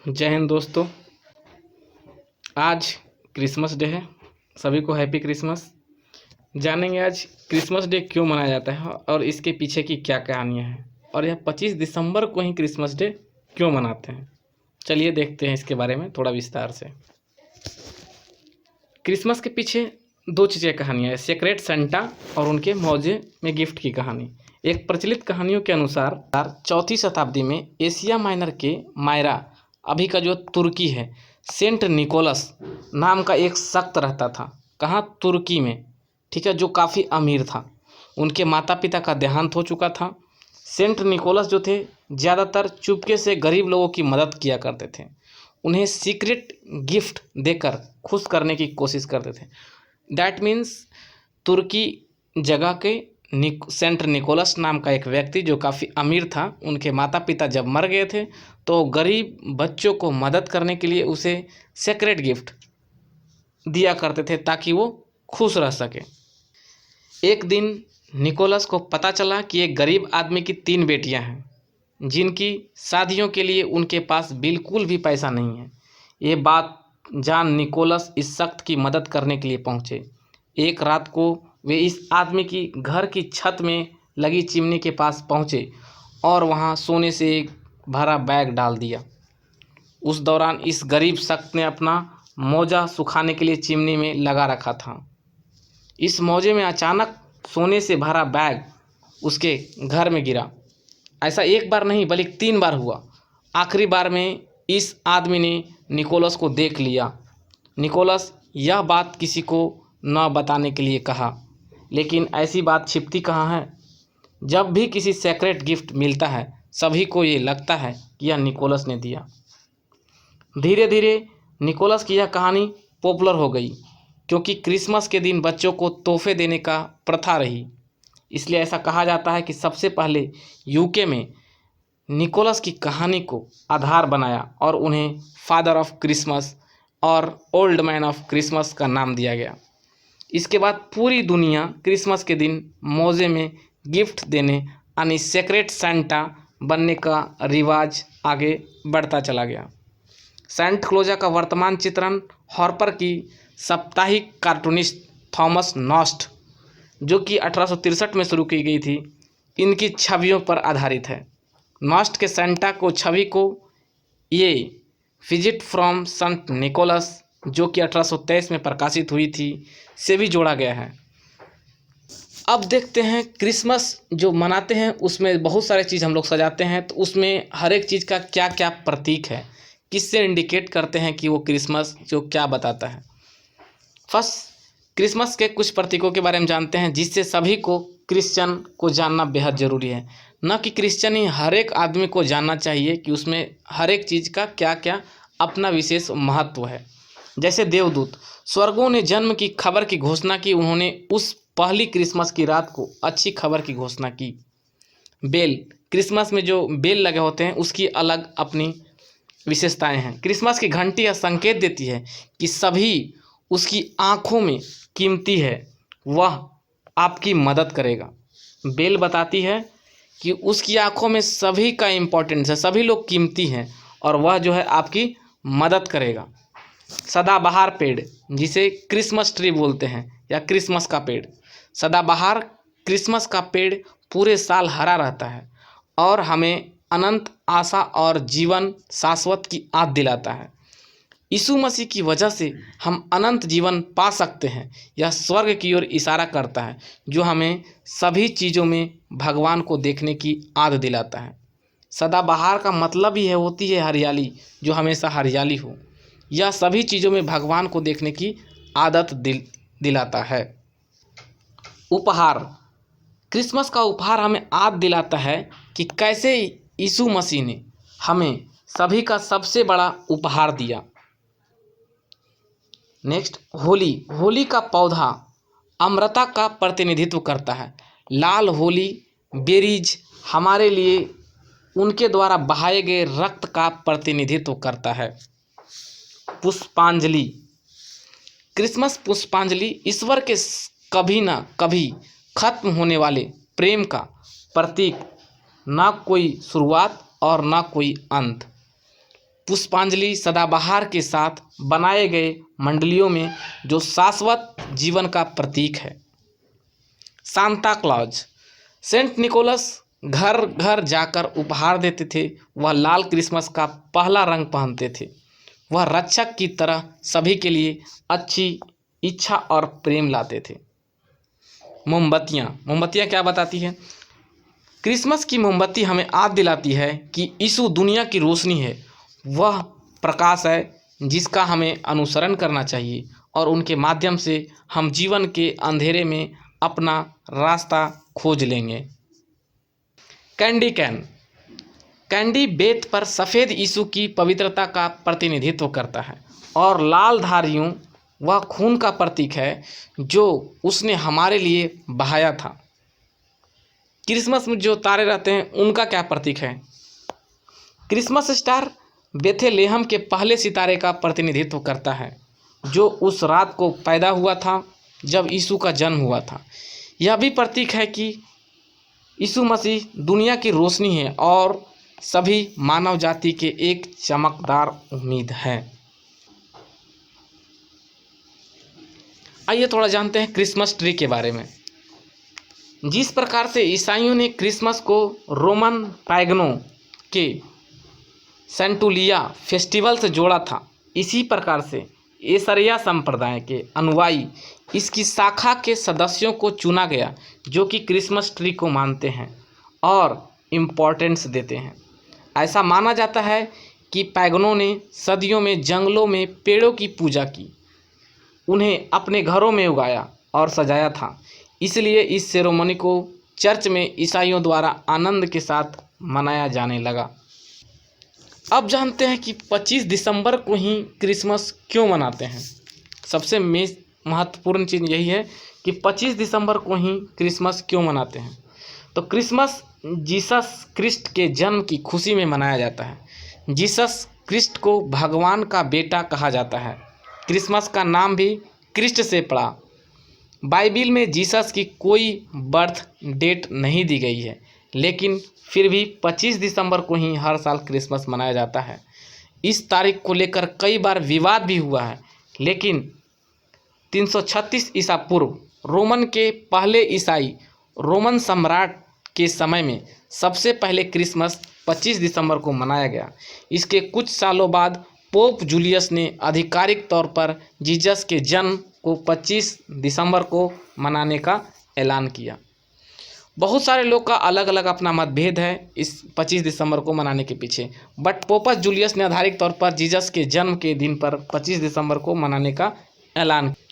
जय हिंद दोस्तों। आज क्रिसमस डे है। सभी को हैप्पी क्रिसमस। जानेंगे आज क्रिसमस डे क्यों मनाया जाता है और इसके पीछे की क्या कहानियाँ हैं, और यह 25 दिसंबर को ही क्रिसमस डे क्यों मनाते हैं। चलिए देखते हैं इसके बारे में थोड़ा विस्तार से। क्रिसमस के पीछे दो चीज़ें कहानियाँ हैं, सेक्रेट सेंटा और उनके मौजे में गिफ्ट की कहानी। एक प्रचलित कहानियों के अनुसार 4वीं शताब्दी में एशिया माइनर के मायरा, अभी का जो तुर्की है, सेंट निकोलस नाम का एक सख्त रहता था। कहाँ? तुर्की में, ठीक है, जो काफ़ी अमीर था। उनके माता पिता का देहांत हो चुका था। सेंट निकोलस जो थे ज़्यादातर चुपके से गरीब लोगों की मदद किया करते थे, उन्हें सीक्रेट गिफ्ट देकर खुश करने की कोशिश करते थे। दैट मीन्स तुर्की जगह के सेंट निकोलस नाम का एक व्यक्ति जो काफ़ी अमीर था, उनके माता पिता जब मर गए थे तो गरीब बच्चों को मदद करने के लिए उसे सेक्रेट गिफ्ट दिया करते थे ताकि वो खुश रह सके। एक दिन निकोलस को पता चला कि एक गरीब आदमी की 3 बेटियां हैं जिनकी शादियों के लिए उनके पास बिल्कुल भी पैसा नहीं है। ये बात जान निकोलस इस शख्स की मदद करने के लिए पहुंचे। एक रात को वे इस आदमी की घर की छत में लगी चिमनी के पास पहुंचे और वहां सोने से एक भरा बैग डाल दिया। उस दौरान इस गरीब शख्स ने अपना मोजा सुखाने के लिए चिमनी में लगा रखा था। इस मोजे में अचानक सोने से भरा बैग उसके घर में गिरा। ऐसा एक बार नहीं बल्कि 3 बार हुआ। आखिरी बार में इस आदमी ने निकोलस को देख लिया। निकोलस यह बात किसी को न बताने के लिए कहा, लेकिन ऐसी बात छिपती कहाँ है। जब भी किसी सेक्रेट गिफ्ट मिलता है सभी को ये लगता है कि यह निकोलस ने दिया। धीरे धीरे निकोलस की यह कहानी पॉपुलर हो गई क्योंकि क्रिसमस के दिन बच्चों को तोहफे देने का प्रथा रही। इसलिए ऐसा कहा जाता है कि सबसे पहले यूके में निकोलस की कहानी को आधार बनाया और उन्हें फादर ऑफ क्रिसमस और ओल्ड मैन ऑफ क्रिसमस का नाम दिया गया। इसके बाद पूरी दुनिया क्रिसमस के दिन मौजे में गिफ्ट देने यानी सेक्रेट सेंटा बनने का रिवाज आगे बढ़ता चला गया। सेंट क्लोजा का वर्तमान चित्रण हॉर्पर की साप्ताहिक कार्टूनिस्ट थॉमस नॉस्ट, जो कि 1863 में शुरू की गई थी, इनकी छवियों पर आधारित है। नॉस्ट के सेंटा को छवि को ये विजिट फ्रॉम सेंट निकोलस, जो कि 1823 में प्रकाशित हुई थी, से भी जोड़ा गया है। अब देखते हैं क्रिसमस जो मनाते हैं उसमें बहुत सारे चीज़ हम लोग सजाते हैं, तो उसमें हर एक चीज़ का क्या क्या प्रतीक है, किससे इंडिकेट करते हैं कि वो क्रिसमस जो क्या बताता है। फर्स्ट, क्रिसमस के कुछ प्रतीकों के बारे में जानते हैं जिससे सभी को क्रिश्चियन को जानना बेहद ज़रूरी है। न कि क्रिश्चियन ही, हर एक आदमी को जानना चाहिए कि उसमें हर एक चीज़ का क्या क्या अपना विशेष महत्व है। जैसे देवदूत स्वर्गों ने जन्म की खबर की घोषणा की, उन्होंने उस पहली क्रिसमस की रात को अच्छी खबर की घोषणा की। बेल, क्रिसमस में जो बेल लगे होते हैं उसकी अलग अपनी विशेषताएं हैं। क्रिसमस की घंटी यह संकेत देती है कि सभी उसकी आँखों में कीमती है, वह आपकी मदद करेगा। बेल बताती है कि उसकी आँखों में सभी का इम्पोर्टेंस है, सभी लोग कीमती हैं और वह जो है आपकी मदद करेगा। सदाबहार पेड़, जिसे क्रिसमस ट्री बोलते हैं या क्रिसमस का पेड़, सदाबहार क्रिसमस का पेड़ पूरे साल हरा रहता है और हमें अनंत आशा और जीवन शाश्वत की आस दिलाता है। यीशु मसीह की वजह से हम अनंत जीवन पा सकते हैं। यह स्वर्ग की ओर इशारा करता है जो हमें सभी चीज़ों में भगवान को देखने की आदत दिलाता है। सदाबहार का मतलब ही है होती है हरियाली, जो हमेशा हरियाली हो। यह सभी चीज़ों में भगवान को देखने की आदत दिलाता है। उपहार, क्रिसमस का उपहार हमें याद दिलाता है कि कैसे यीशु मसीह ने हमें सभी का सबसे बड़ा उपहार दिया। नेक्स्ट, होली, होली का पौधा अमरता का प्रतिनिधित्व करता है। लाल होली बेरीज हमारे लिए उनके द्वारा बहाए गए रक्त का प्रतिनिधित्व करता है। पुष्पांजलि, क्रिसमस पुष्पांजलि ईश्वर के कभी ना कभी खत्म होने वाले प्रेम का प्रतीक, ना कोई शुरुआत और ना कोई अंत। पुष्पांजलि सदाबहार के साथ बनाए गए मंडलियों में जो शाश्वत जीवन का प्रतीक है। सांता क्लॉज, सेंट निकोलस घर घर जाकर उपहार देते थे। वह लाल क्रिसमस का पहला रंग पहनते थे। वह रक्षक की तरह सभी के लिए अच्छी इच्छा और प्रेम लाते थे। मोमबत्तियाँ क्या बताती है? क्रिसमस की मोमबत्ती हमें याद दिलाती है कि यीशु दुनिया की रोशनी है। वह प्रकाश है जिसका हमें अनुसरण करना चाहिए और उनके माध्यम से हम जीवन के अंधेरे में अपना रास्ता खोज लेंगे। कैंडी कैन, कैंडी बेत पर सफ़ेद यीशु की पवित्रता का प्रतिनिधित्व करता है और लाल धारियों वह खून का प्रतीक है जो उसने हमारे लिए बहाया था। क्रिसमस में जो तारे रहते हैं उनका क्या प्रतीक है? क्रिसमस स्टार बेथेलेहम के पहले सितारे का प्रतिनिधित्व करता है जो उस रात को पैदा हुआ था जब यीशु का जन्म हुआ था। यह भी प्रतीक है कि यीशु मसीह दुनिया की रोशनी है और सभी मानव जाति के एक चमकदार उम्मीद है। आइए थोड़ा जानते हैं क्रिसमस ट्री के बारे में। जिस प्रकार से ईसाइयों ने क्रिसमस को रोमन पैगनों के सेंटुलिया फेस्टिवल से जोड़ा था, इसी प्रकार से एसरिया संप्रदाय के अनुयायी इसकी शाखा के सदस्यों को चुना गया जो कि क्रिसमस ट्री को मानते हैं और इम्पोर्टेंस देते हैं। ऐसा माना जाता है कि पैगनों ने सदियों में जंगलों में पेड़ों की पूजा की, उन्हें अपने घरों में उगाया और सजाया था। इसलिए इस सेरेमनी को चर्च में ईसाइयों द्वारा आनंद के साथ मनाया जाने लगा। अब जानते हैं कि 25 दिसंबर को ही क्रिसमस क्यों मनाते हैं। सबसे महत्वपूर्ण चीज़ यही है कि 25 दिसंबर को ही क्रिसमस क्यों मनाते हैं। तो क्रिसमस जीसस क्रिस्ट के जन्म की खुशी में मनाया जाता है। जीसस क्रिस्ट को भगवान का बेटा कहा जाता है। क्रिसमस का नाम भी क्रिस्ट से पड़ा। बाइबिल में जीसस की कोई बर्थ डेट नहीं दी गई है, लेकिन फिर भी 25 दिसंबर को ही हर साल क्रिसमस मनाया जाता है। इस तारीख को लेकर कई बार विवाद भी हुआ है, लेकिन 336 ईसा पूर्व रोमन के पहले ईसाई रोमन सम्राट के समय में सबसे पहले क्रिसमस 25 दिसंबर को मनाया गया। इसके कुछ सालों बाद पोप जूलियस ने आधिकारिक तौर पर जीसस के जन्म को 25 दिसंबर को मनाने का ऐलान किया। बहुत सारे लोग का अलग अलग अपना मतभेद है इस 25 दिसंबर को मनाने के पीछे, बट पोपस जूलियस ने आधिकारिक तौर पर जीसस के जन्म के दिन पर 25 दिसंबर को मनाने का ऐलान किया।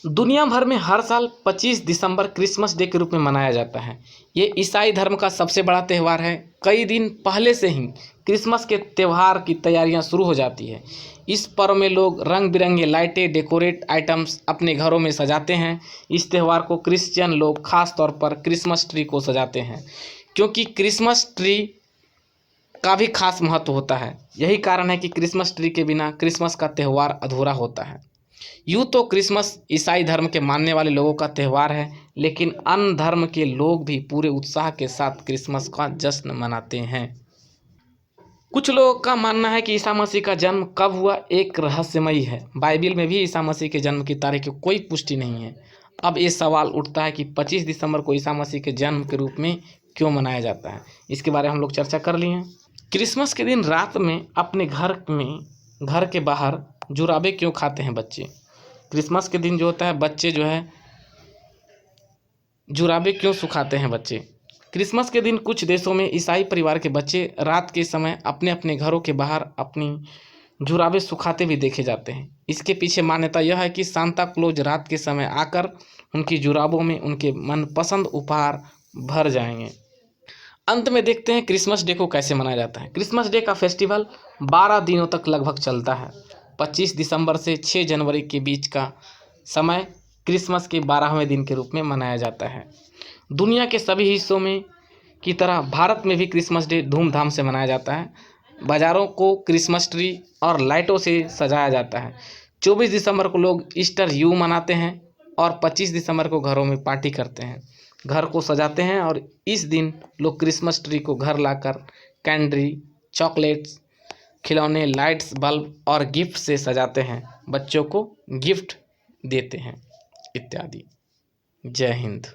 दुनिया भर में हर साल 25 दिसंबर क्रिसमस डे के रूप में मनाया जाता है। ये ईसाई धर्म का सबसे बड़ा त्यौहार है। कई दिन पहले से ही क्रिसमस के त्यौहार की तैयारियां शुरू हो जाती है। इस पर्व में लोग रंग बिरंगे लाइटें, डेकोरेट आइटम्स अपने घरों में सजाते हैं। इस त्यौहार को क्रिश्चियन लोग खास तौर पर क्रिसमस ट्री को सजाते हैं, क्योंकि क्रिसमस ट्री का भी खास महत्व होता है। यही कारण है कि क्रिसमस ट्री के बिना क्रिसमस का त्यौहार अधूरा होता है। यूँ तो क्रिसमस ईसाई धर्म के मानने वाले लोगों का त्यौहार है, लेकिन अन्य धर्म के लोग भी पूरे उत्साह के साथ क्रिसमस का जश्न मनाते हैं। कुछ लोगों का मानना है कि ईसा मसीह का जन्म कब हुआ एक रहस्यमयी है। बाइबिल में भी ईसा मसीह के जन्म की तारीख की कोई पुष्टि नहीं है। अब ये सवाल उठता है कि 25 दिसंबर को ईसा मसीह के जन्म के रूप में क्यों मनाया जाता है। इसके बारे में हम लोग चर्चा कर लिए हैं। क्रिसमस के दिन रात में अपने घर के बाहर जुराबे क्यों खाते हैं बच्चे? क्रिसमस के दिन जो होता है बच्चे जो है जुराबे क्यों सुखाते हैं बच्चे? क्रिसमस के दिन कुछ देशों में ईसाई परिवार के बच्चे रात के समय अपने अपने घरों के बाहर अपनी जुराबे सुखाते भी देखे जाते हैं। इसके पीछे मान्यता यह है कि सांता क्लॉज रात के समय आकर उनकी जुराबों में उनके मनपसंद उपहार भर जाएंगे। अंत में देखते हैं क्रिसमस डे को कैसे मनाया जाता है। क्रिसमस डे का फेस्टिवल 12 दिनों तक लगभग चलता है। 25 दिसंबर से 6 जनवरी के बीच का समय क्रिसमस के 12वें दिन के रूप में मनाया जाता है। दुनिया के सभी हिस्सों में की तरह भारत में भी क्रिसमस डे धूमधाम से मनाया जाता है। बाज़ारों को क्रिसमस ट्री और लाइटों से सजाया जाता है। 24 दिसंबर को लोग ईस्टर यू मनाते हैं और 25 दिसंबर को घरों में पार्टी करते हैं, घर को सजाते हैं और इस दिन लोग क्रिसमस ट्री को घर लाकर कैंडी, चॉकलेट्स खिलौने, लाइट्स, बल्ब और गिफ्ट से सजाते हैं, बच्चों को गिफ्ट देते हैं इत्यादि। जय हिंद।